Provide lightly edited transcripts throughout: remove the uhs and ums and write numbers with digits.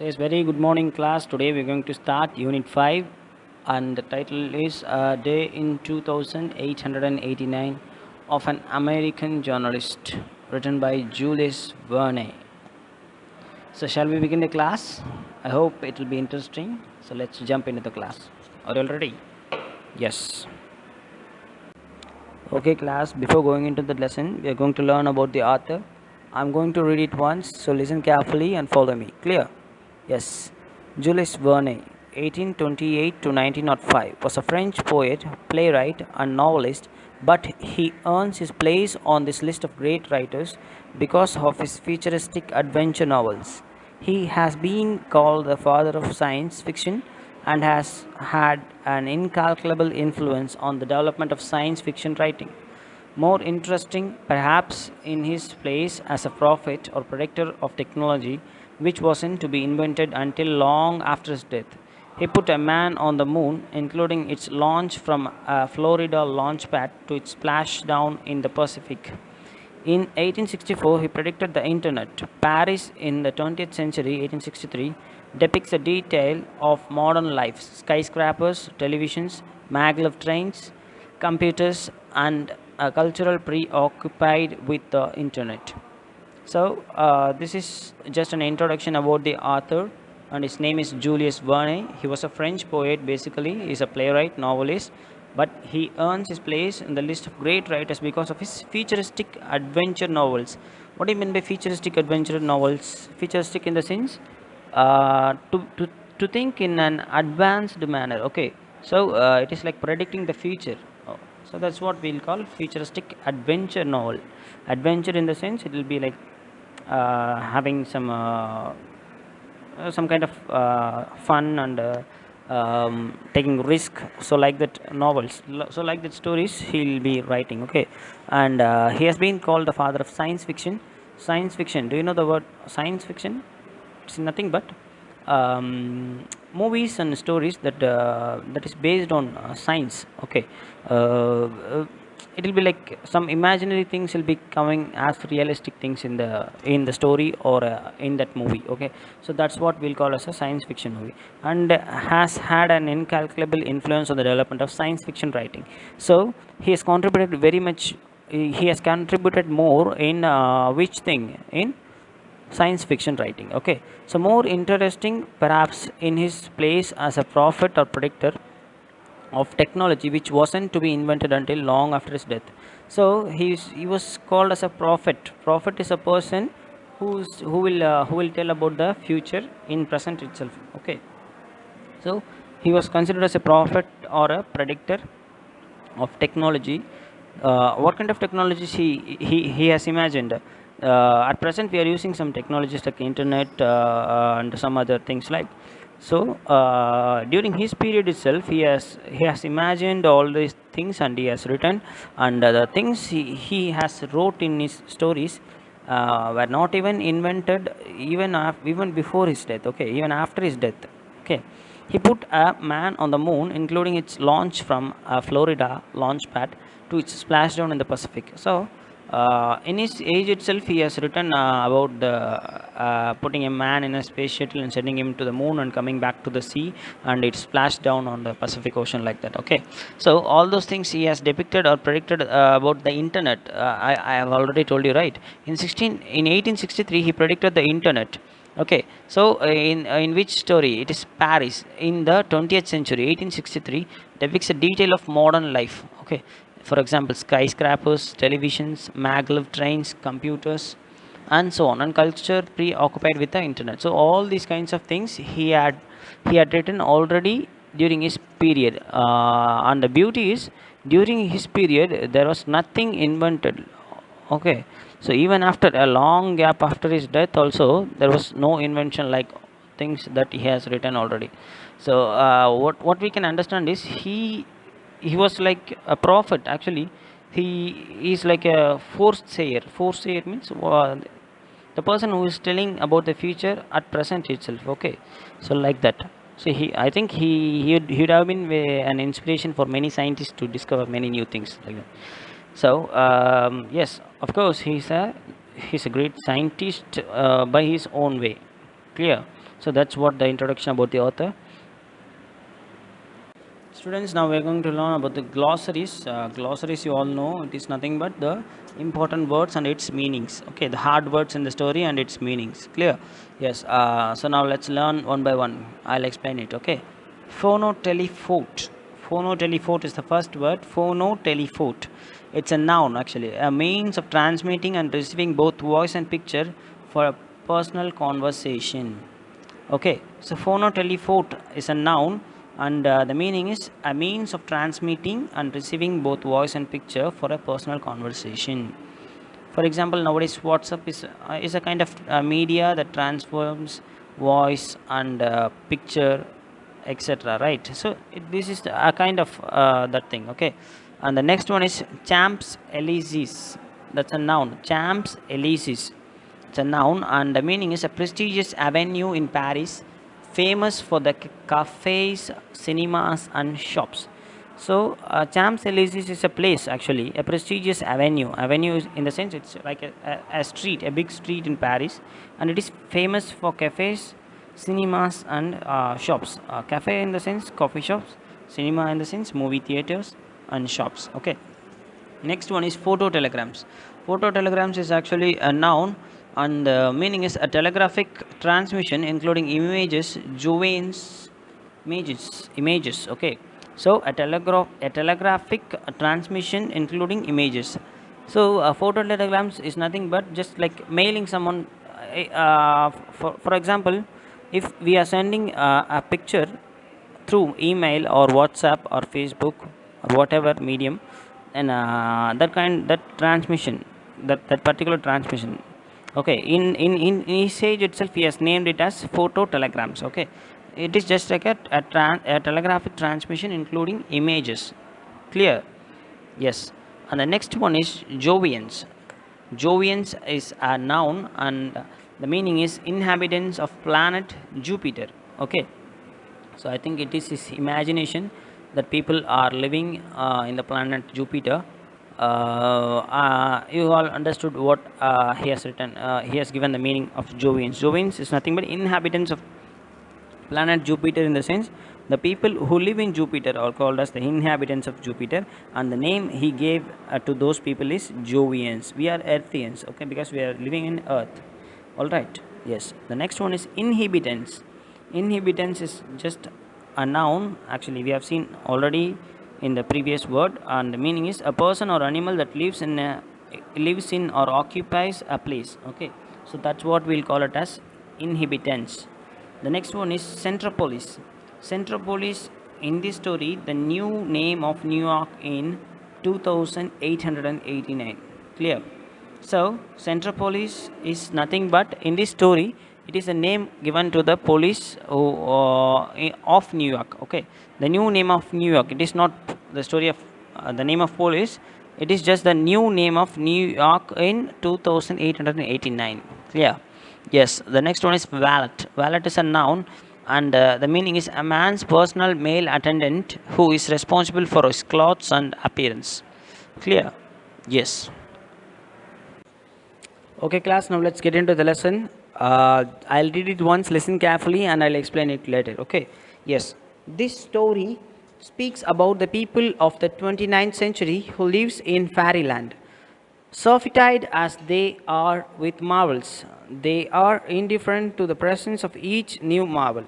So yes, very good morning class. Today we're going to start Unit 5 and the title is A Day in 2889 of an American Journalist, written by Julius Verne. So shall we begin the class? I hope it will be interesting. So let's jump into the class. Are you all ready? Yes. Okay class, before going into the lesson, we are going to learn about the author. I'm going to read it once, so listen carefully and follow me. Clear? Yes. Jules Verne, 1828 to 1905, was a French poet, playwright, and novelist, but he earns his place on this list of great writers because of his futuristic adventure novels. He has been called the father of science fiction and has had an incalculable influence on the development of science fiction writing. More interesting, perhaps, in his place as a prophet or predictor of technology which wasn't to be invented until long after his death. He put a man on the moon, including its launch from a Florida launch pad to its splashdown in the Pacific. In 1864, he predicted the Internet. Paris in the 20th century, 1863, depicts a detail of modern life skyscrapers, televisions, maglev trains, computers, and a cultural preoccupied with the Internet. So, this is just an introduction about the author, and his name is Julius Verne. He was a French poet, basically. He's a playwright, novelist, but he earns his place in the list of great writers because of his futuristic adventure novels. What do you mean by futuristic adventure novels? Futuristic in the sense to think in an advanced manner. Okay, so it is like predicting the future. Oh, so that's what we'll call futuristic adventure novel. Adventure in the sense it will be like having some kind of fun and taking risk, so like that novels, so like that stories he'll be writing. Okay, and he has been called the father of science fiction. Science fiction, do you know the word science fiction? It's nothing but movies and stories that is based on science. Okay, it will be like some imaginary things will be coming as realistic things in the story or in that movie. Okay, so that's what we'll call as a science fiction movie, and has had an incalculable influence on the development of science fiction writing. So he has contributed very much. He has contributed more in which thing in science fiction writing. Okay, so more interesting, perhaps, in his place as a prophet or predictor of technology which wasn't to be invented until long after his death. So he was called as a prophet. Prophet is a person who will tell about the future in present itself. Okay, so he was considered as a prophet or a predictor of technology. What kind of technologies he has imagined? At present, we are using some technologies like internet and some other things like. So during his period itself, he has imagined all these things and he has written, and the things he has wrote in his stories were not even invented even before his death. Okay, even after his death. Okay, he put a man on the moon, including its launch from a Florida launch pad to its splashdown in the Pacific. So, in his age itself, he has written about the putting a man in a space shuttle and sending him to the moon and coming back to the sea, and it splashed down on the Pacific Ocean like that. Okay, so all those things he has depicted or predicted about the internet. I have already told you, right? In 1863, he predicted the internet. Okay, so in which story? It is Paris in the 20th century, 1863, depicts a detail of modern life. Okay, for example, skyscrapers, televisions, maglev trains, computers, and so on, and culture preoccupied with the internet. So all these kinds of things he had written already during his period, and the beauty is during his period there was nothing invented. Okay, so even after a long gap after his death also there was no invention like things that he has written already. So what we can understand is he was like a prophet actually. He is like a force sayer means the person who is telling about the future at present itself. Okay, so like that. So I think he'd have been an inspiration for many scientists to discover many new things like that. So yes, of course he's a great scientist by his own way. Clear. So that's what the introduction about the author. Students, now we are going to learn about the glossaries. Glossaries, you all know, it is nothing but the important words and its meanings. Okay, the hard words in the story and its meanings. Clear? Yes. So now let's learn one by one. I'll explain it. Okay. Phonotelephone. Phonotelephone is the first word. Phonotelephone. It's a noun actually, a means of transmitting and receiving both voice and picture for a personal conversation. Okay, so phonotelephone is a noun, and the meaning is a means of transmitting and receiving both voice and picture for a personal conversation. For example, nowadays WhatsApp is a kind of media that transforms voice and picture, etc. Right? So this is a kind of that thing. Okay, and the next one is Champs Elysees. That's a noun. Champs Elysees. It's a noun, and the meaning is a prestigious avenue in Paris, famous for the cafes, cinemas, and shops. So, Champs Elysees is a place actually, a prestigious avenue. Avenue is, in the sense, it's like a street, a big street in Paris, and it is famous for cafes, cinemas, and shops. Cafe in the sense, coffee shops, cinema in the sense, movie theaters, and shops. Okay. Next one is phototelegrams. Phototelegrams is actually a noun, and the meaning is a telegraphic transmission including images, joins, images. Okay, so a telegraphic transmission including images. So phototelegrams is nothing but just like mailing someone. For example, if we are sending a picture through email or WhatsApp or Facebook or whatever medium, and that transmission, that particular transmission. Okay, in usage itself, he has named it as photo telegrams. Okay, it is just like a telegraphic transmission including images. Clear? Yes. And the next one is Jovians. Jovians is a noun, and the meaning is inhabitants of planet Jupiter. Okay, so I think it is his imagination that people are living in the planet Jupiter. You all understood what he has written. He has given the meaning of Jovians. Jovians is nothing but inhabitants of planet Jupiter, in the sense the people who live in Jupiter are called as the inhabitants of Jupiter, and the name he gave to those people is Jovians. We are Earthians, okay, because we are living in Earth. All right. Yes. The next one is inhabitants. Inhabitants is just a noun. Actually, we have seen already in the previous word, and the meaning is a person or animal that lives in or occupies a place. Okay, so that's what we'll call it as inhabitants. The next one is Centropolis. Centropolis, in this story, the new name of New York in 2889. Clear? So Centropolis is nothing but, in this story, it is a name given to the police of New York. Okay, the new name of New York. It is not the story of the name of police. It is just the new name of New York in 2889. Clear? Yes. The next one is valet. Valet is a noun, and the meaning is a man's personal male attendant who is responsible for his clothes and appearance. Clear? Yes. Okay, class, now let's get into the lesson. I'll read it once, listen carefully, and I'll explain it later. Okay, yes. This story speaks about the people of the 29th century who lives in fairyland. Surfeited as they are with marvels, they are indifferent to the presence of each new marvel.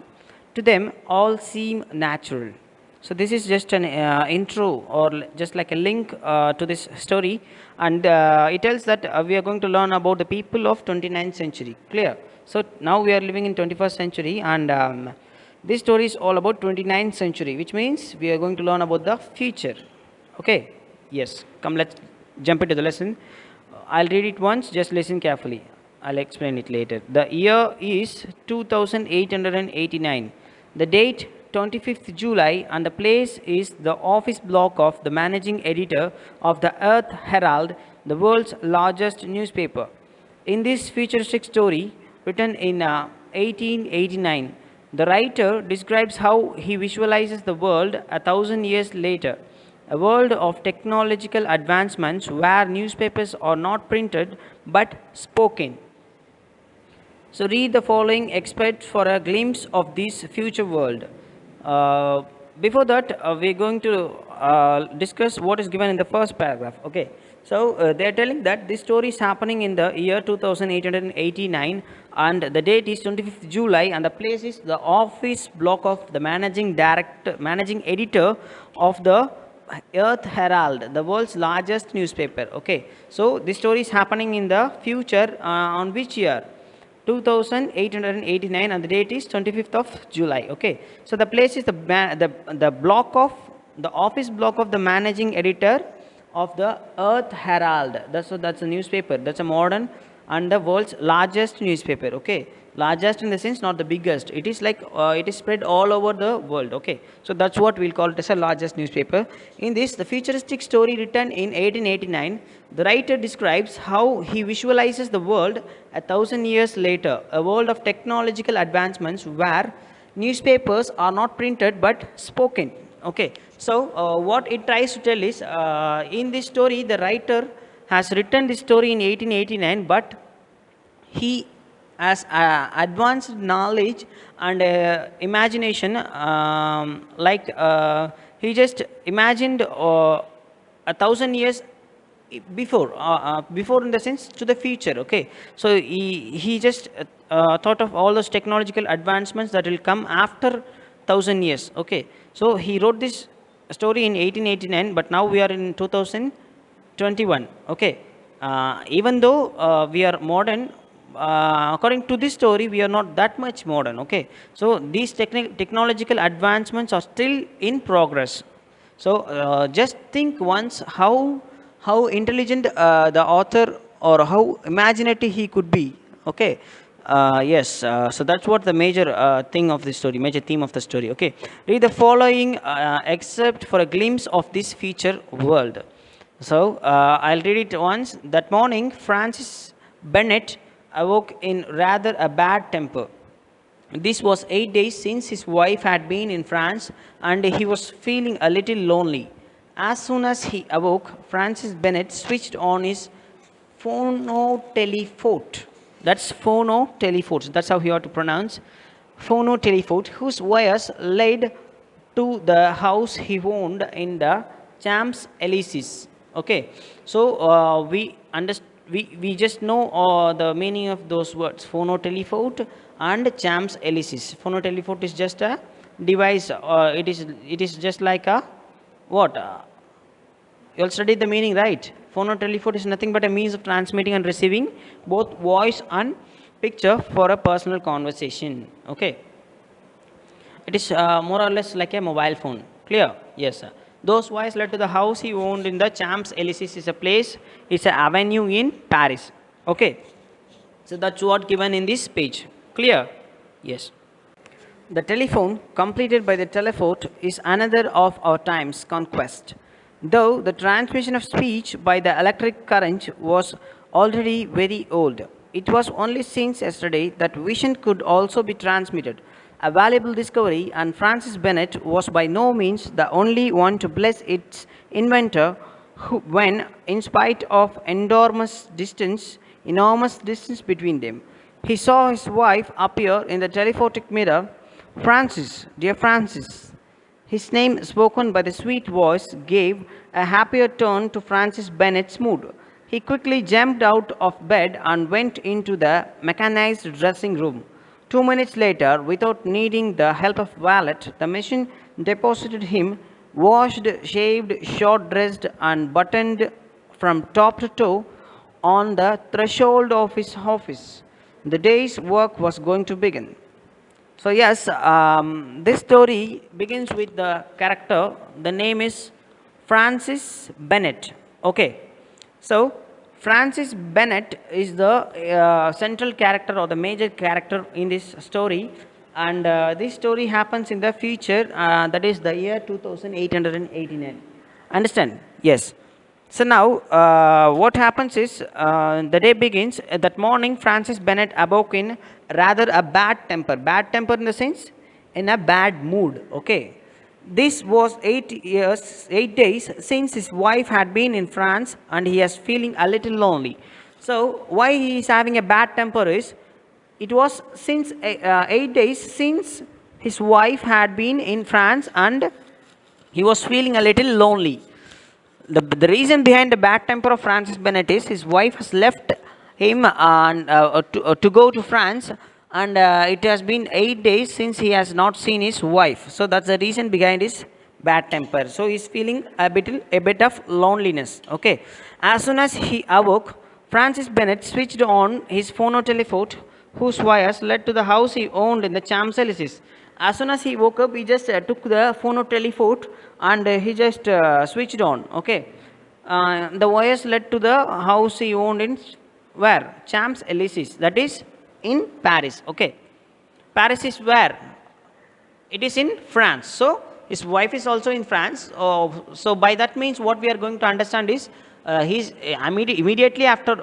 To them, all seem natural. So this is just an intro, or just like a link to this story, and it tells that we are going to learn about the people of 29th century. Clear? So now we are living in 21st century, and this story is all about 29th century, which means we are going to learn about the future. Okay? Yes. Come, let's jump into the lesson. I'll read it once, just listen carefully. I'll explain it later. The year is 2889. The date 25th July, and the place is the office block of the managing editor of the Earth Herald, the world's largest newspaper. In this futuristic story, written in 1889, the writer describes how he visualizes the world 1,000 years later, a world of technological advancements where newspapers are not printed but spoken. So read the following excerpt for a glimpse of this future world. Uh, Before that, we're going to discuss what is given in the first paragraph. Okay. So they are telling that this story is happening in the year 2889, and the date is 25th July, and the place is the office block of the managing editor of the Earth Herald, the world's largest newspaper. Okay. So this story is happening in the future, on which year? 2889, and the date is 25th of July. Okay. So the place is the block of the office block of the managing editor of the Earth Herald. That's a newspaper. That's a modern and the world's largest newspaper. Okay. Largest in the sense, not the biggest. It is like it is spread all over the world. Okay. So that's what we'll call it as a largest newspaper. In this, the futuristic story written in 1889, the writer describes how he visualizes the world 1,000 years later, a world of technological advancements where newspapers are not printed but spoken. Okay. So what it tries to tell is, in this story, the writer has written this story in 1889, but he has advanced knowledge and imagination, he just imagined 1,000 years before in the sense to the future. Okay. So he just thought of all those technological advancements that will come after 1,000 years. Okay. So he wrote this story in 1889, but now we are in 2021. Okay. Even though we are modern, according to this story, we are not that much modern. Okay. So these technological advancements are still in progress. So just think once how intelligent the author, or how imaginative he could be. Okay. Yes. So that's what the major thing of the story, major theme of the story. Okay. Read the following excerpt for a glimpse of this future world. So I'll read it once. That morning, Francis Bennett awoke in rather a bad temper. This was 8 days since his wife had been in France, and he was feeling a little lonely. As soon as he awoke, Francis Bennett switched on his phonotelephone. That's phonotelephone. That's how you have to pronounce phonotelephone, whose wires led to the house he owned in the Champs Elysees. Okay. So we just know the meaning of those words, phonotelephone and Champs Elysees. Phonotelephone is just a device. It is just like a what? You'll study the meaning, right? Phonotelephone is nothing but a means of transmitting and receiving both voice and picture for a personal conversation. Okay. It is more or less like a mobile phone. Clear? Yes, sir. Those wires led to the house he owned in the Champs Elysees. Is a place. It's an avenue in Paris. Okay. So that's what given in this page. Clear? Yes. The telephone, completed by the telephone, is another of our time's conquest. Though the transmission of speech by the electric current was already very old, it was only since yesterday that vision could also be transmitted. A valuable discovery, and Francis Bennett was by no means the only one to bless its inventor when, in spite of enormous distance between them, he saw his wife appear in the telephotic mirror. Francis, dear Francis. His name, spoken by the sweet voice, gave a happier turn to Francis Bennett's mood. He quickly jumped out of bed and went into the mechanized dressing room. 2 minutes later, without needing the help of valet, the machine deposited him, washed, shaved, short-dressed, and buttoned from top to toe, on the threshold of his office. The day's work was going to begin. So yes, this story begins with the character. The name is Francis Bennett. Okay. So Francis Bennett is the central character or the major character in this story, and this story happens in the future, that is the year 2889. Understand? Yes. So now what happens is, the day begins. That morning, Francis Bennett awoke in rather a bad temper. Bad temper in the sense, in a bad mood. Okay. This was 8 days since his wife had been in France, and he is feeling a little lonely. So why he is having a bad temper is, It was since 8 days since his wife had been in France, and he was feeling a little lonely. The reason behind the bad temper of Francis Bennett is his wife has left him to go to France, and it has been 8 days since he has not seen his wife. So that's the reason behind his bad temper. So he's feeling a bit of loneliness. Okay. As soon as he awoke, Francis Bennett switched on his phonotelephone, whose wires led to the house he owned in the Champs-Elysees. As soon as he woke up, he just took the phonotelephone and he just switched on. Okay. The wires led to the house he owned in where? Champs-Elysees. That is in Paris. Okay. Paris is where? It is in France. So his wife is also in France. So by that means, what we are going to understand is he's immediately after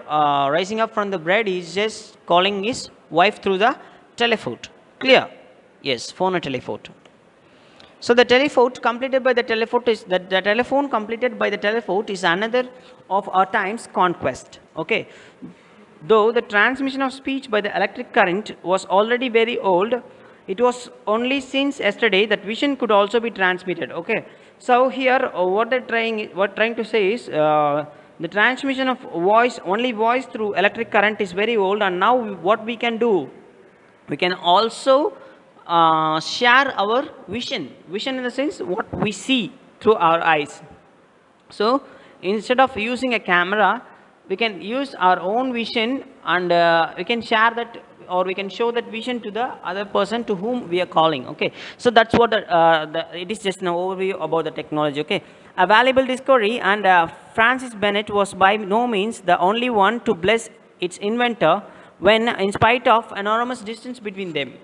rising up from the bed, he's just calling his wife through the telephone. Clear? Yes, phone or telephone. So the telephone completed by the telephone is that the telephone completed by the telephone is another of our time's conquest. Okay. Though the transmission of speech by the electric current was already very old, it was only since yesterday that vision could also be transmitted. Okay. So here what trying to say is the transmission of only voice through electric current is very old, and now what we can do, we can also share our vision in the sense what we see through our eyes. So instead of using a camera, we can use our own vision, and we can share that, or we can show that vision to the other person to whom we are calling. Okay. So that's what it is just an overview about the technology. Okay. A valuable discovery, and Francis Bennett was by no means the only one to bless its inventor when, in spite of enormous distance between them,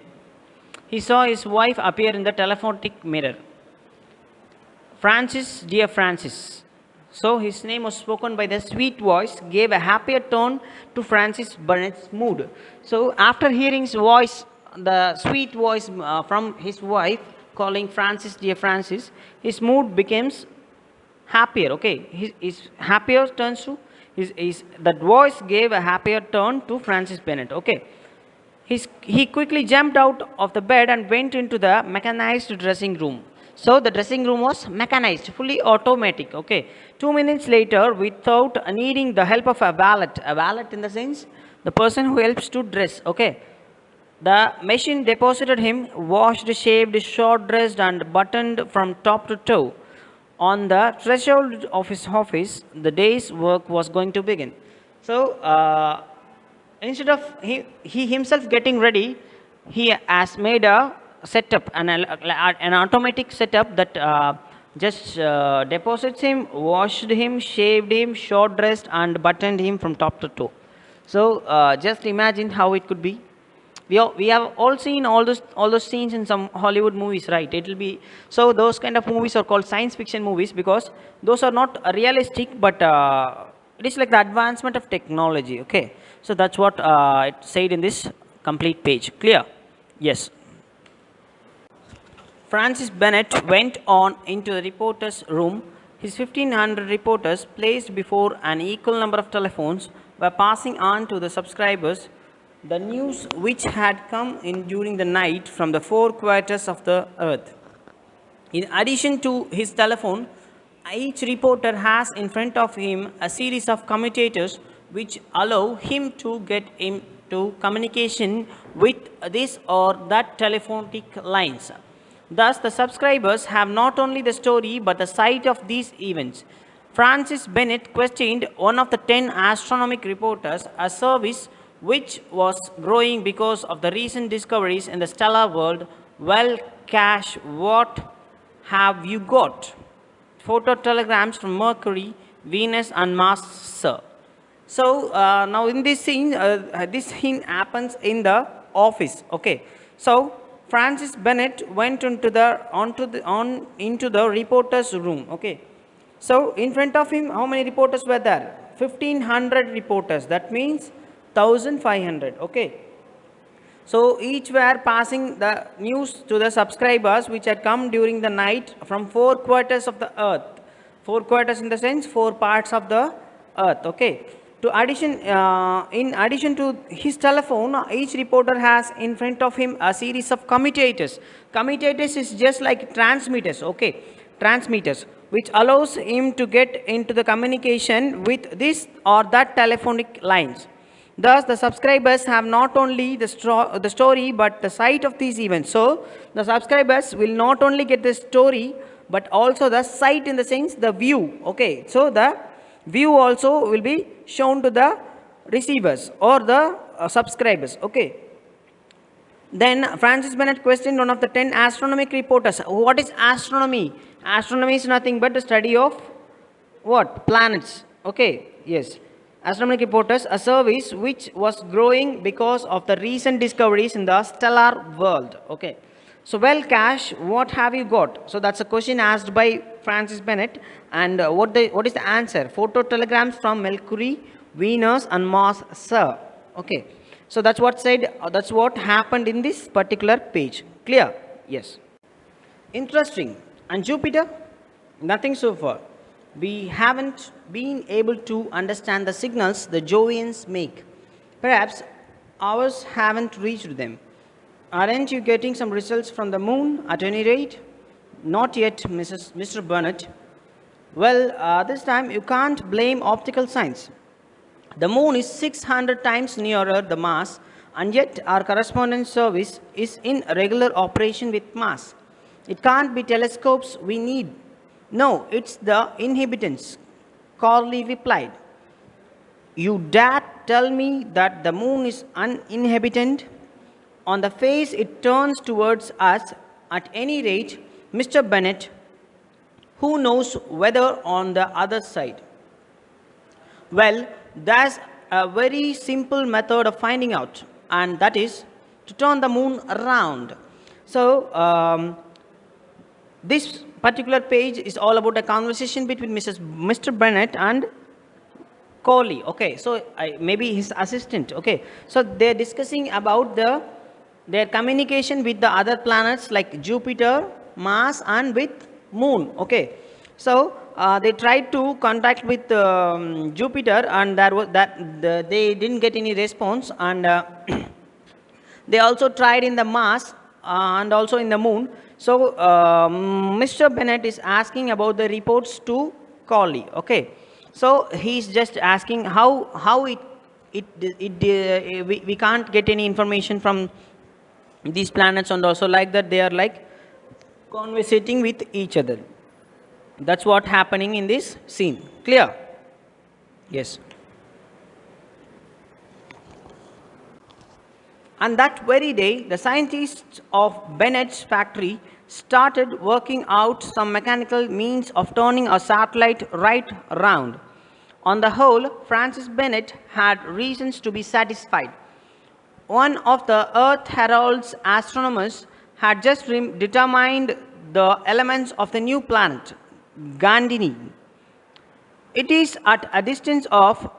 he saw his wife appear in the telephotic mirror. Francis, dear Francis. So his name was spoken by the sweet voice, gave a happier tone to Francis Bennett's mood. So after hearing his voice, the sweet voice from his wife calling Francis, dear Francis, his mood becomes happier. Okay. His happier turns to that voice gave a happier turn to Francis Bennett. Okay. He quickly jumped out of the bed and went into the mechanized dressing room. So the dressing room was mechanized, fully automatic. Okay. 2 minutes later, without needing the help of a valet in the sense, the person who helps to dress. Okay. The machine deposited him, washed, shaved, short dressed, and buttoned from top to toe. On the threshold of his office, the day's work was going to begin. So instead of he himself getting ready, he has made a setup, an automatic setup that just deposits him, washed him, shaved him, short dressed, and buttoned him from top to toe. So just imagine how it could be. We have all seen all those scenes in some Hollywood movies, right? It will be so those kind of movies are called science fiction movies because those are not realistic, but it is like the advancement of technology. Okay, so that's what it said in this complete page. Clear? Yes. Francis Bennett went on into the reporter's room. His 1,500 reporters, placed before an equal number of telephones, were passing on to the subscribers the news which had come in during the night from the four quarters of the earth. In addition to his telephone, each reporter has in front of him a series of commutators which allow him to get into communication with this or that telephonic lines. Thus, the subscribers have not only the story but the sight of these events. Francis Bennett questioned one of the 10 astronomic reporters, a service which was growing because of the recent discoveries in the stellar world. Well, Cash, what have you got? Photo telegrams from Mercury, Venus, and Mars, sir. So now in this scene happens in the office. Okay. So Francis Bennett went into the reporter's room. Okay. So in front of him, how many reporters were there? 1,500 reporters. That means 1,500. Okay. So each were passing the news to the subscribers which had come during the night from four quarters of the earth. Four quarters in the sense four parts of the earth. Okay. In addition to his telephone, each reporter has in front of him a series of commutators. Commutators is just like transmitters, okay? Transmitters, which allows him to get into the communication with this or that telephonic lines. Thus, the subscribers have not only the story but the site of these events. So, the subscribers will not only get the story but also the site, in the sense the view. Okay, so the view also will be shown to the receivers or the subscribers. Okay. Then Francis Bennett questioned one of the 10 astronomic reporters. What is astronomy? Astronomy is nothing but the study of what? Planets. Okay, yes. Astronomic reporters, a service which was growing because of the recent discoveries in the stellar world. Okay. So, well, Cash, what have you got? So, that's a question asked by Francis Bennett. And what is the answer? Photo telegrams from Mercury, Venus, and Mars, sir. Okay. So, that's what said, that's what happened in this particular page. Clear? Yes. Interesting. And Jupiter? Nothing so far. We haven't been able to understand the signals the Jovians make. Perhaps ours haven't reached them. Aren't you getting some results from the moon at any rate? Not yet, Mr. Burnett. Well, this time you can't blame optical science. The moon is 600 times nearer the Mars, and yet our correspondence service is in regular operation with Mars. It can't be telescopes we need. No, it's the inhabitants, Corley replied. You dare tell me that the moon is uninhabited? On the face it turns towards us. At any rate, Mr. Bennett, who knows whether on the other side? Well, there's a very simple method of finding out, and that is to turn the moon around. So, this particular page is all about a conversation between Mr. Bennett and Corley. Okay, so maybe his assistant. Okay, so they're discussing about their communication with the other planets like Jupiter, Mars, and with Moon. Okay, so they tried to contact with Jupiter, and they didn't get any response, and they also tried in the Mars and also in the Moon. So Mr. Bennett is asking about the reports to Corley. Okay, so he's just asking how we can't get any information from these planets, and also like that they are like conversating with each other. That's what happening in this scene. Clear? Yes. And that very day, the scientists of Bennett's factory started working out some mechanical means of turning a satellite right around. On the whole, Francis Bennett had reasons to be satisfied. One of the Earth Herald's astronomers had just determined the elements of the new planet, Gandini. It is at a distance of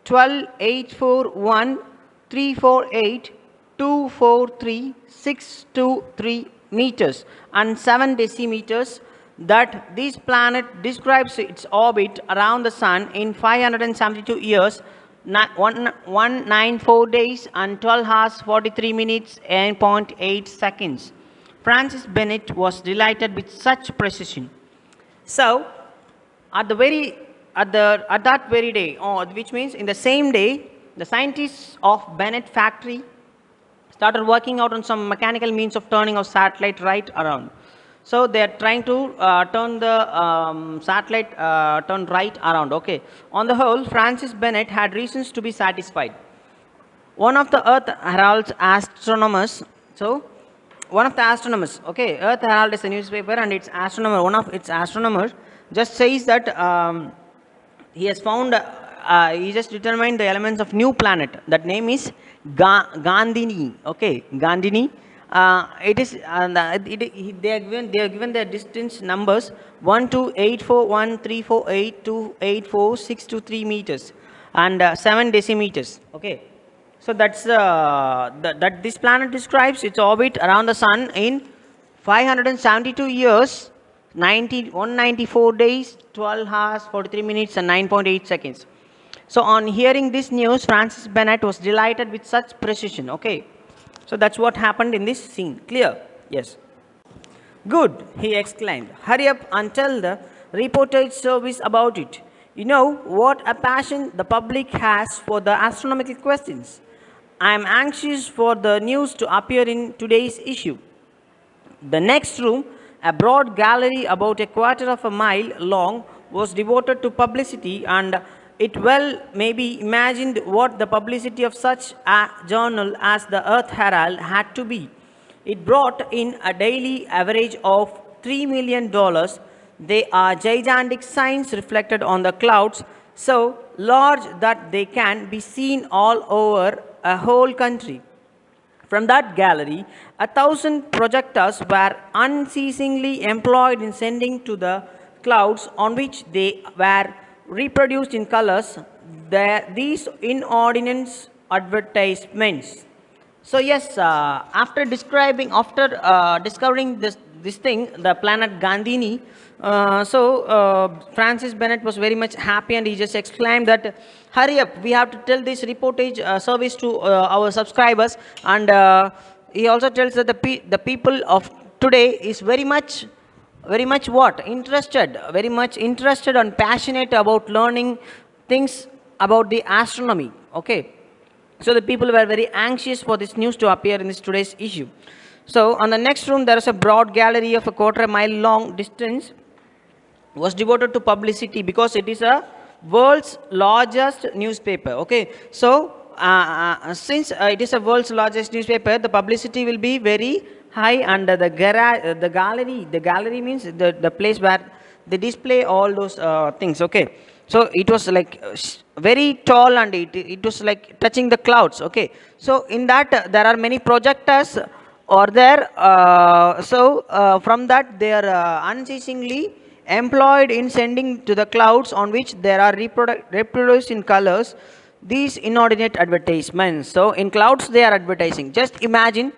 12,841,348,243,623 meters and 7 decimeters that this planet describes its orbit around the Sun in 572 years, 194 days and 12 hours 43 minutes and 0.8 seconds. Francis Bennett was delighted with such precision. So, at that very day, which means in the same day, the scientists of Bennett factory started working out on some mechanical means of turning a satellite right around. So they are trying to turn the satellite turn right around. Okay. On the whole, Francis Bennett had reasons to be satisfied. One of the Earth Herald's astronomers. So, one of the astronomers. Okay, Earth Herald is a newspaper, and its astronomer. One of its astronomers just says that he has found. He just determined the elements of new planet. That name is Gandini. Okay, Gandini. It is they are given their distance numbers 1284134828463 meters and 7 decimeters. Okay, so that's that this planet describes its orbit around the Sun in 572 years, 194 days, 12 hours 43 minutes and 9.8 seconds. So on hearing this news, Francis Bennett was delighted with such precision. Okay, so that's what happened in this scene. Clear? Yes. Good, he exclaimed. Hurry up and tell the reportage service about it. You know what a passion the public has for the astronomical questions. I am anxious for the news to appear in today's issue. The next room, a broad gallery about a quarter of a mile long, was devoted to publicity, and it well may be imagined what the publicity of such a journal as the Earth Herald had to be. It brought in a daily average of $3 million. They are gigantic signs reflected on the clouds, so large that they can be seen all over a whole country. From that gallery, 1,000 projectors were unceasingly employed in sending to the clouds on which they were reproduced in colors these inordinate advertisements. So yes, after discovering this thing, the planet Gandhini, Francis Bennett was very much happy, and he just exclaimed that, hurry up, we have to tell this reportage service to our subscribers. And he also tells that the people of today is very much what? Very much interested and passionate about learning things about the astronomy. Okay. So the people were very anxious for this news to appear in this today's issue. So on the next room, there is a broad gallery of a quarter mile long distance was devoted to publicity, because it is a world's largest newspaper. Okay, so since it is a world's largest newspaper, the publicity will be very high, and the gallery means the place where they display all those things. Okay, so it was like very tall, and it was like touching the clouds. Okay, so in that there are many projectors or there, from that they are unceasingly employed in sending to the clouds on which there are reproduced in colors these inordinate advertisements. So in clouds they are advertising. Just imagine,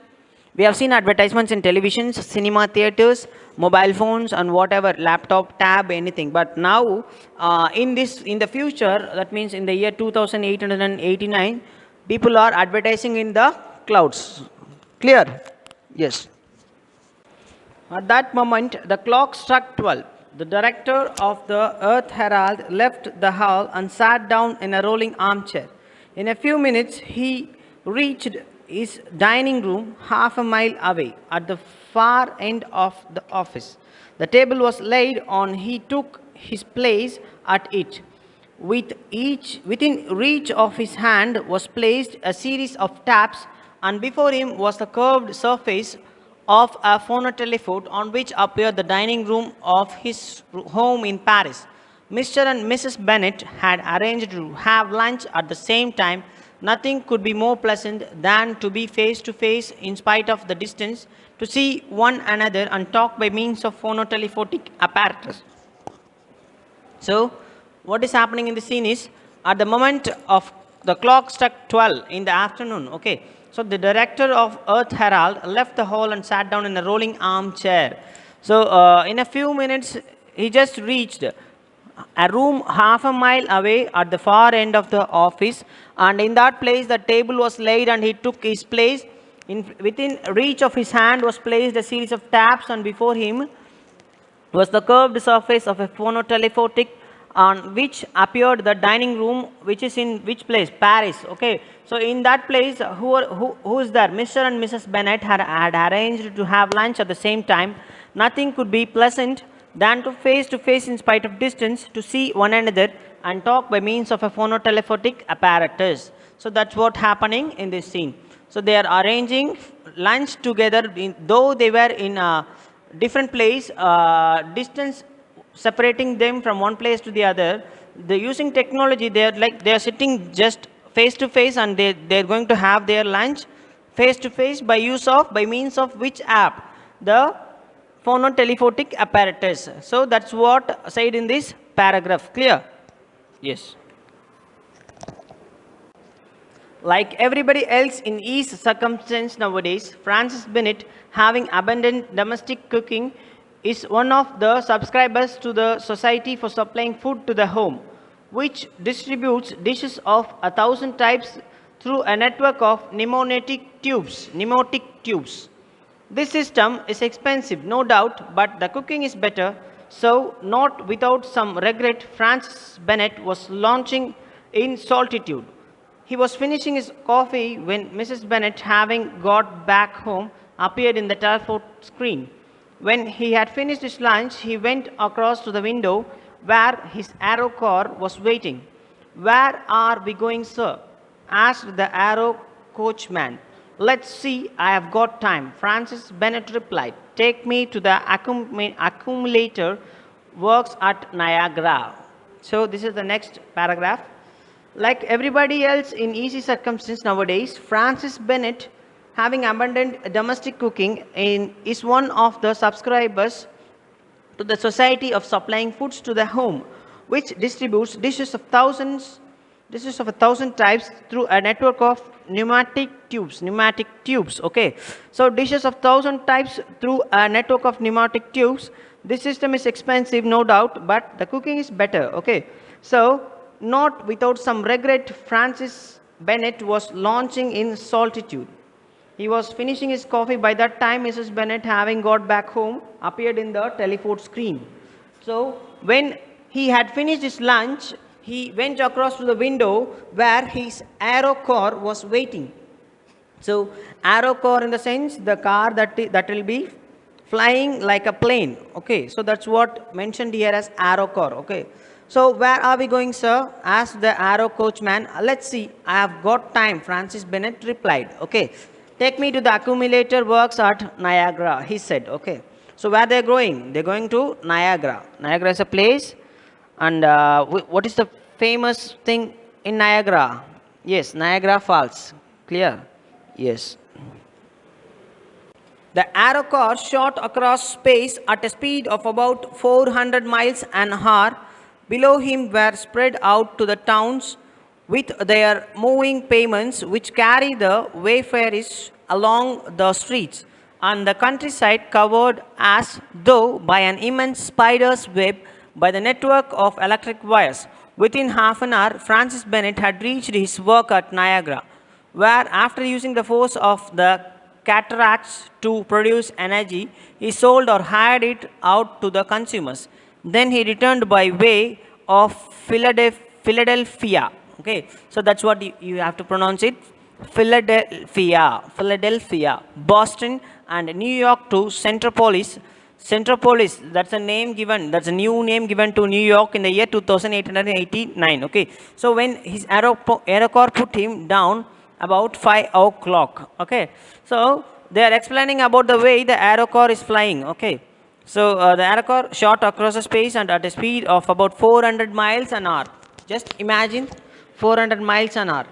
we have seen advertisements in televisions, cinema theaters, mobile phones, and whatever, laptop, tab, anything. But now in the future, that means in the year 2889, people are advertising in the clouds. Clear? Yes. At that moment, the clock struck 12. The director of the Earth Herald left the hall and sat down in a rolling armchair. In a few minutes, he reached his dining room half a mile away at the far end of the office. The table was laid on. He took his place at it. Within reach of his hand was placed a series of taps, and before him was the curved surface of a phonotelephone on which appeared the dining room of his home in Paris. Mr. and Mrs. Bennett had arranged to have lunch at the same time. Nothing could be more pleasant than to be face to face in spite of the distance, to see one another and talk by means of phonotelephonic apparatus. So, what is happening in the scene is, at the moment of the clock struck 12 in the afternoon, okay, so the director of Earth Herald left the hall and sat down in a rolling armchair. So in a few minutes, he just reached a room half a mile away at the far end of the office, and in that place the table was laid and he took his place. Within reach of his hand was placed a series of taps, and before him was the curved surface of a phonotelephonic on which appeared the dining room, which is in which place? Paris. Okay, so in that place, who is there? Mr. and Mrs. Bennett had arranged to have lunch at the same time. Nothing could be pleasant than to face in spite of distance, to see one another and talk by means of a phonotelephonic apparatus. So that's what happening in this scene. So they are arranging lunch together, though they were in a different place, distance separating them from one place to the other. They're using technology. They're sitting just face to face, and they're going to have their lunch face to face by means of which app? The phonotelephonic apparatus. So that's what said in this paragraph. Clear? Yes. Like everybody else in his circumstance nowadays, Francis Bennett, having abandoned domestic cooking, is one of the subscribers to the Society for Supplying Food to the Home. which distributes dishes of 1,000 types through a network of pneumatic tubes. This system is expensive, no doubt, but the cooking is better. So, not without some regret, Francis Bennett was launching in solitude. He was finishing his coffee when Mrs. Bennett, having got back home, appeared in the telephone screen. When he had finished his lunch, he went across to the window where his aero car was waiting. Where are we going, sir? Asked the aero coachman. Let's see, I have got time. Francis Bennett replied. Take me to the accumulator works at Niagara. So, this is the next paragraph. Like everybody else in easy circumstances nowadays, Francis Bennett, having abandoned domestic cooking, is one of the subscribers to the Society of Supplying Foods to the Home, which distributes dishes of 1,000 types through a network of pneumatic tubes. Okay, so dishes of 1,000 types through a network of pneumatic tubes. This system is expensive, no doubt, but the cooking is better. Okay, so not without some regret, Francis Bennett was launching in solitude. He was finishing his coffee. By that time, Mrs. Bennett, having got back home, appeared in the telephone screen. So, when he had finished his lunch, he went across to the window where his aero car was waiting. So, aero car in the sense the car that will be flying like a plane. Okay, so that's what mentioned here as aero car. Okay, so where are we going, sir? Asked the aero coachman. Let's see, I have got time, Francis Bennett replied. Okay, take me to the accumulator works at Niagara, he said. Okay, so where they're going? They're going to Niagara. Niagara is a place. And what is the famous thing in Niagara? Yes, Niagara Falls. Clear? Yes. The aero car shot across space at a speed of about 400 miles an hour. Below him were spread out to the towns with their moving pavements, which carry the wayfarers along the streets, and the countryside covered as though by an immense spider's web by the network of electric wires. Within half an hour, Francis Bennett had reached his work at Niagara, where, after using the force of the cataracts to produce energy, he sold or hired it out to the consumers. Then he returned by way of Philadelphia. Okay, so that's what you have to pronounce it. Philadelphia, Boston, and New York to Centropolis. Centropolis, that's a name given, that's a new name given to New York in the year 2889. Okay, so when his aero car put him down about 5 o'clock. Okay, so they are explaining about the way the aero car is flying. Okay, so the aero car shot across the space and at a speed of about 400 miles an hour. Just imagine 400 miles an hour.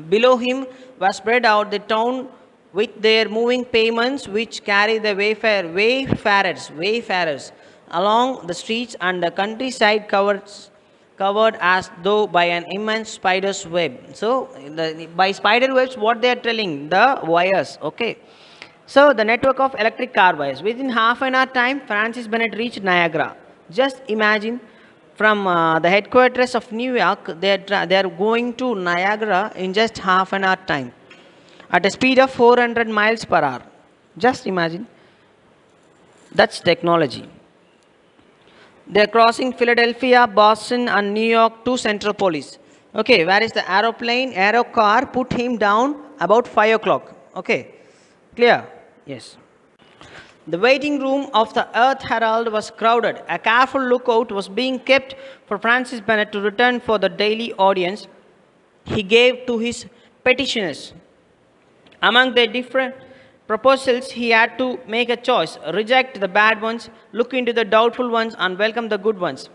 Below him was spread out the town with their moving pavements, which carry the wayfarers along the streets, and the countryside covered as though by an immense spider's web. So, by spider webs, what they are telling? The wires. Okay. So, the network of electric car wires. Within half an hour time, Francis Bennett reached Niagara. Just imagine, from the headquarters of New York, they are going to Niagara in just half an hour time at a speed of 400 miles per hour. Just imagine. That's technology. They are crossing Philadelphia, Boston, and New York to Centropolis. Okay, where is the aero car put him down about 5 o'clock. Okay, clear? Yes. The waiting room of the Earth Herald was crowded. A careful lookout was being kept for Francis Bennett to return for the daily audience he gave to his petitioners. Among the different proposals, he had to make a choice: reject the bad ones, look into the doubtful ones, and welcome the good ones.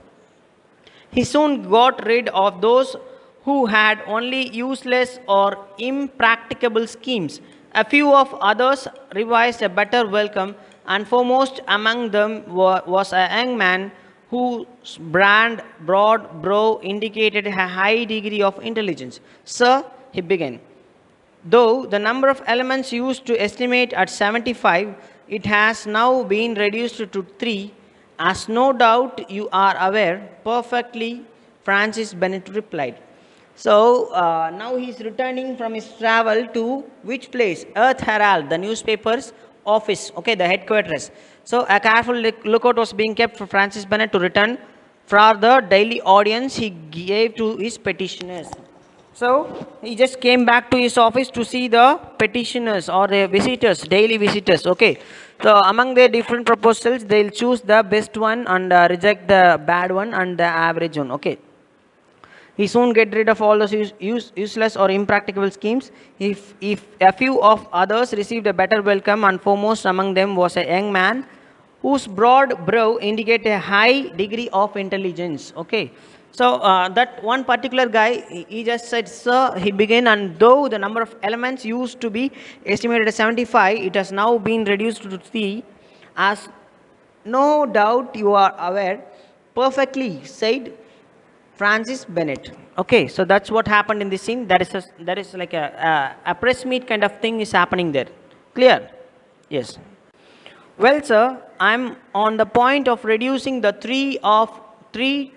He soon got rid of those who had only useless or impracticable schemes. A few of others revised a better welcome, and foremost among them was a young man whose broad brow indicated a high degree of intelligence. Sir, he began, though the number of elements used to estimate at 75, it has now been reduced to 3, as no doubt you are aware perfectly Francis Bennett replied. So now he's returning from his travel to which place? Earth Herald, the newspaper's office, okay, the headquarters. So a careful lookout was being kept for Francis Bennett to return for the daily audience he gave to his petitioners. So he just came back to his office to see the petitioners or the visitors, daily visitors. Okay. So among their different proposals, they'll choose the best one and reject the bad one and the average one. Okay. He soon get rid of all those useless or impracticable schemes. If a few of others received a better welcome, and foremost among them was a young man whose broad brow indicated a high degree of intelligence. Okay. So that one particular guy, he just said, sir, he began, and though the number of elements used to be estimated at 75, it has now been reduced to 3, as no doubt you are aware, perfectly said Francis Bennett. Okay, so that's what happened in this scene. That is like a press meet kind of thing is happening there. Clear? Yes. Well, sir, I'm on the point of reducing the 3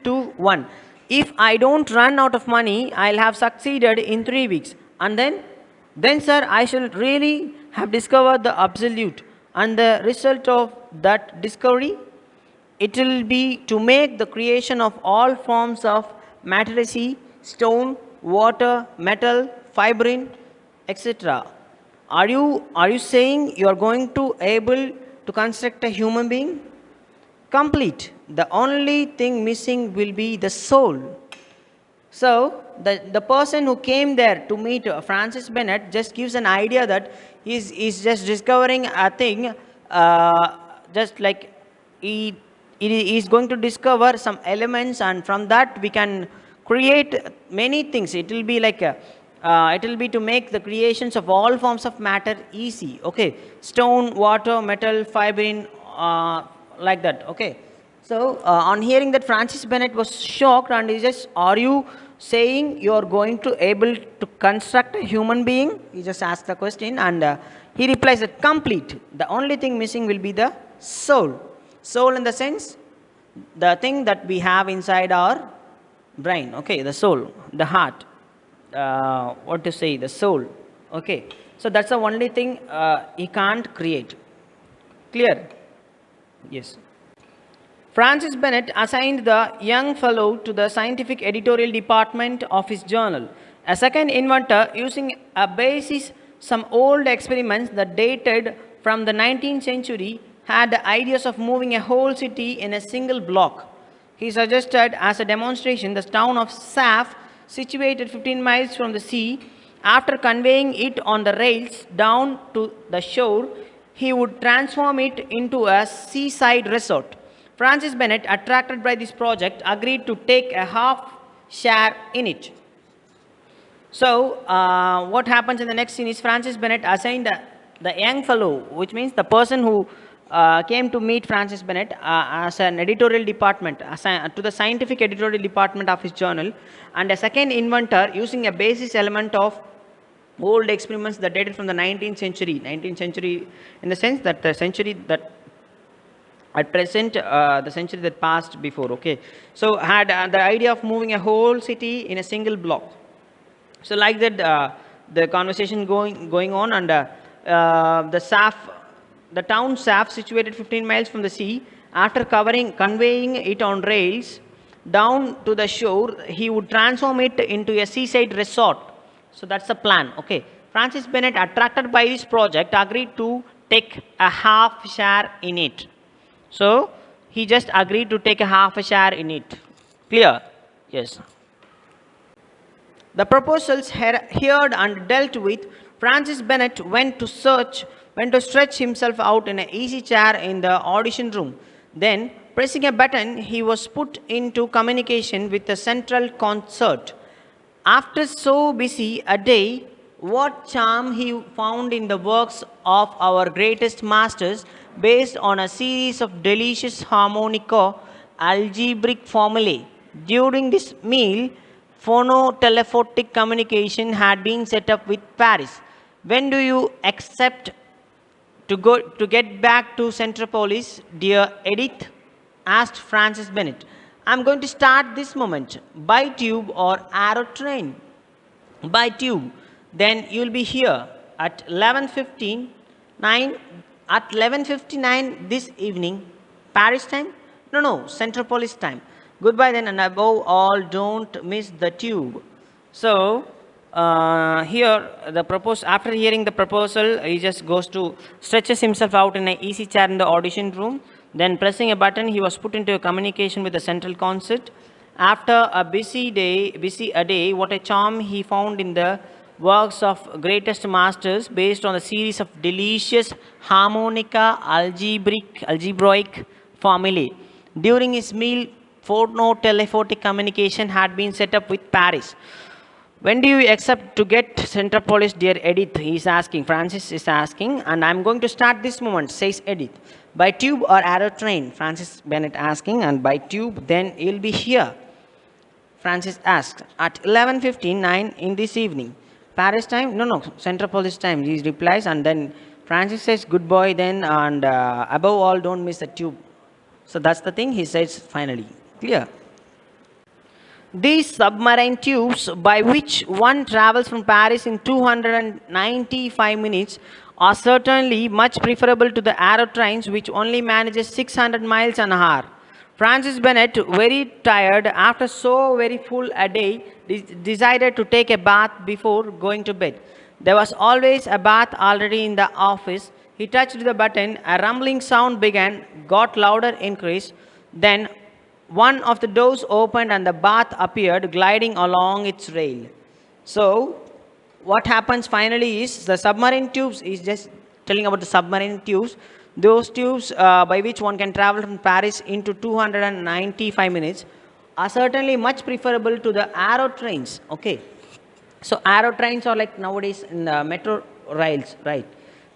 to 1. If I don't run out of money, I'll have succeeded in 3 weeks. And then, sir, I shall really have discovered the absolute. And the result of that discovery, it will be to make the creation of all forms of matter, stone, water, metal, fibrin, etc. Are you saying you are going to able to construct a human being? Complete. The only thing missing will be the soul. So the person who came there to meet Francis Bennett just gives an idea that he's just discovering a thing, just like he is going to discover some elements, and from that we can create many things. It will be like it will be to make the creations of all forms of matter easy. Okay, stone, water, metal, fibrin, like that. Okay. So on hearing that, Francis Bennett was shocked, and he just, are you saying you are going to able to construct a human being? He just asked the question, and he replies that complete. The only thing missing will be the soul. Soul in the sense, the thing that we have inside our brain. Okay, the soul, the heart. What to say, the soul. Okay, so that's the only thing he can't create. Clear? Yes. Francis Bennett assigned the young fellow to the scientific editorial department of his journal. A second inventor, using a basis some old experiments that dated from the 19th century, had the ideas of moving a whole city in a single block. He suggested as a demonstration the town of Saf, situated 15 miles from the sea. After conveying it on the rails down to the shore, he would transform it into a seaside resort. Francis Bennett, attracted by this project, agreed to take a half share in it. So, what happens in the next scene is Francis Bennett assigned the young fellow, which means the person who came to meet Francis Bennett as an editorial department, to the scientific editorial department of his journal, and a second inventor using a basis element of old experiments that dated from the 19th century. 19th century in the sense that the century that at present, the century that passed before. Okay, so had the idea of moving a whole city in a single block. So like that, the conversation going on, and the town Saf, situated 15 miles from the sea, after conveying it on rails down to the shore, he would transform it into a seaside resort. So that's the plan. Okay, Francis Bennett, attracted by this project, agreed to take a half share in it. So he just agreed to take a half a share in it. Clear? Yes. The proposals heard and dealt with, Francis Bennett went to stretch himself out in an easy chair in the audition room. Then, pressing a button, he was put into communication with the central concert. After so busy a day, what charm he found in the works of our greatest masters, based on a series of delicious harmonico algebraic formulae. During this meal, phono-telephotic communication had been set up with Paris. When do you accept to get back to Centropolis, dear Edith? Asked Francis Bennett. I'm going to start this moment. By tube or arrow train. By tube. Then you'll be here at 11:59 at 11:59 this evening. Paris time? No, no, Centropolis time. Goodbye then, and above all, don't miss the tube. So, here the after hearing the proposal, he just goes to stretches himself out in an easy chair in the audition room. Then pressing a button, he was put into a communication with the central concert. After a busy day, what a charm he found in the works of greatest masters based on a series of delicious harmonica algebraic formulae. During his meal, four-note telephotic communication had been set up with Paris. When do you accept to get Centropolis, dear Edith? He is asking. Francis is asking, and I'm going to start this moment, says Edith. By tube or arrow train? Francis Bennett asking, and by tube, then you'll be here. Francis asks, at 11:59 in this evening. Paris time? No, no, Centropolis time. He replies, and then Francis says, good boy then, and above all, don't miss the tube. So that's the thing he says finally. Clear? These submarine tubes by which one travels from Paris in 295 minutes are certainly much preferable to the arrow trains which only manages 600 miles an hour. Francis Bennett, very tired after so very full a day, decided to take a bath before going to bed. There was always a bath already in the office. He touched the button, a rumbling sound began, got louder, increased. Then one of the doors opened and the bath appeared, gliding along its rail. So, what happens finally is the submarine tubes, is just telling about the submarine tubes. Those tubes by which one can travel from Paris into 295 minutes are certainly much preferable to the arrow trains. Okay. So, arrow trains are like nowadays in the metro rails, right?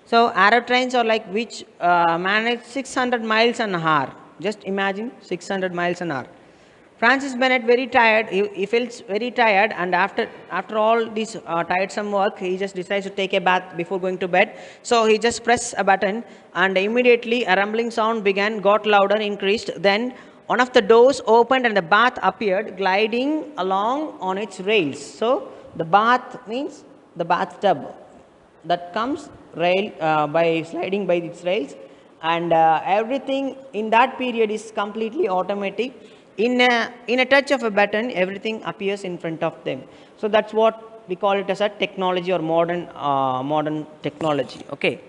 So, arrow trains are like which manage 600 miles an hour. Just imagine 600 miles an hour. Francis Bennett, very tired, he feels very tired, and after all this tiresome work, he just decides to take a bath before going to bed. So he just pressed a button, and immediately a rumbling sound began, got louder, increased. Then one of the doors opened and the bath appeared, gliding along on its rails. So the bath means the bathtub that comes rail by sliding by its rails, and everything in that period is completely automatic. In a touch of a button, everything appears in front of them. So that's what we call it as a technology or modern technology. Okay.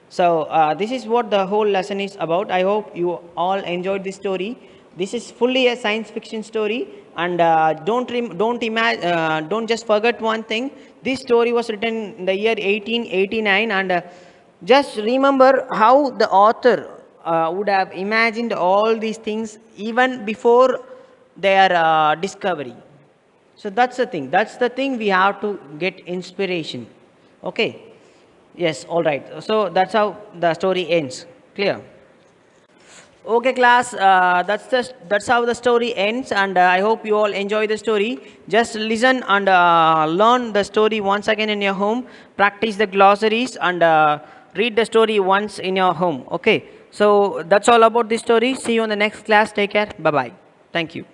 So this is what the whole lesson is about. I hope you all enjoyed this story. This is fully a science fiction story, and don't just forget one thing. This story was written in the year 1889, and just remember how the author would have imagined all these things even before their discovery. So that's the thing. That's the thing we have to get inspiration. Okay. Yes. All right. So that's how the story ends. Clear? Okay, class. That's how the story ends, and I hope you all enjoy the story. Just listen and learn the story once again in your home. Practice the glossaries and read the story once in your home. Okay. So that's all about this story. See you in the next class. Take care. Bye bye. Thank you.